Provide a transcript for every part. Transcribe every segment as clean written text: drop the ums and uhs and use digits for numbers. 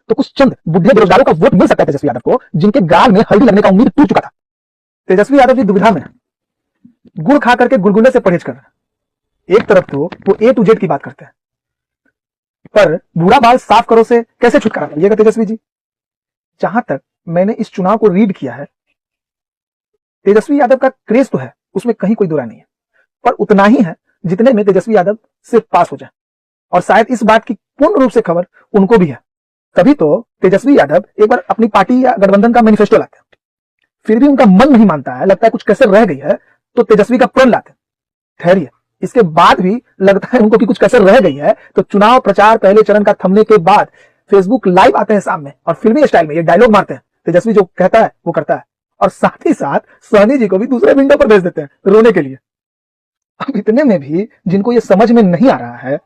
तो कुछ चंद बुढ़े बेरोजगारों का वोट मिल सकता है तेजस्वी यादव को, जिनके गाल में हल्दी लगने का उम्मीद टूट चुका था। तेजस्वी यादव जी दुविधा में है। गुड़ खा करके गुलगुले से परहेज कर रहे हैं। एक तरफ तो वो A to Z की बात करते हैं, पर बूढ़ा बाल साफ करो से कैसे छुटकारा पाइएगा तेजस्वी जी? जहां तक मैंने इस चुनाव को रीड किया है, तेजस्वी यादव का क्रेज तो है, उसमें कहीं कोई दुरा नहीं है, पर उतना ही है जितने में तेजस्वी यादव सिर्फ पास हो जाए। और शायद इस बात की पूर्ण रूप से खबर उनको भी है। तभी तो तेजस्वी यादव एक बार अपनी पार्टी या गठबंधन का मैनिफेस्टो लाते हैं, फिर भी उनका मन नहीं मानता है, लगता है कुछ कसर रह गई है, तो तेजस्वी का प्रण लाते हैं। ठहरिए, इसके बाद भी लगता है उनको कि कुछ कसर रह गई है, तो चुनाव प्रचार पहले चरण का थमने के बाद फेसबुक लाइव आते हैं सामने और फिल्मी स्टाइल में ये डायलॉग मारते हैं, तेजस्वी जो कहता है वो करता है। और साथ ही साथ सहनी जी को भी दूसरे विंडो पर भेज देते हैं रोने के लिए। अब इतने में भी जिनको ये समझ में नहीं आ रहा है,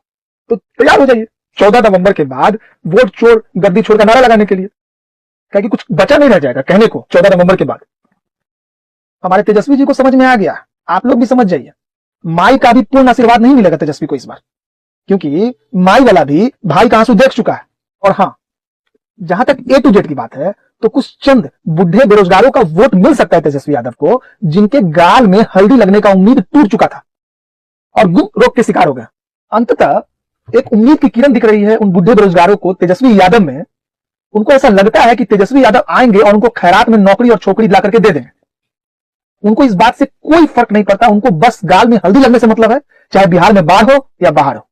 तो तैयार हो जाइए 14 नवंबर के बाद वोट चोर गद्दी छोड़ का नारा लगाने के लिए, क्या कि कुछ बचा नहीं रह जाएगा कहने को 14 नवंबर के बाद। हमारे तेजस्वी जी को समझ में आ गया, आप लोग भी समझ जाइए। माई का भी पूर्ण आशीर्वाद नहीं मिलेगा तेजस्वी को इस बार, क्योंकि माई वाला भी भाई का आंसू देख चुका है। और हाँ, जहां तक A to Z की बात है, तो कुछ चंद बुढ़े बेरोजगारों का वोट मिल सकता है तेजस्वी यादव को, जिनके गाल में हल्दी लगने का उम्मीद टूट चुका था और गुम रोग के शिकार हो गए। अंततः एक उम्मीद की किरण दिख रही है उन बुढ़े बेरोजगारों को तेजस्वी यादव में। उनको ऐसा लगता है कि तेजस्वी यादव आएंगे और उनको खैरात में नौकरी और छोकरी दिला करके दे देंगे। उनको इस बात से कोई फर्क नहीं पड़ता, उनको बस गाल में हल्दी लगने से मतलब है, चाहे बिहार में बाढ़ हो या बाहर हो।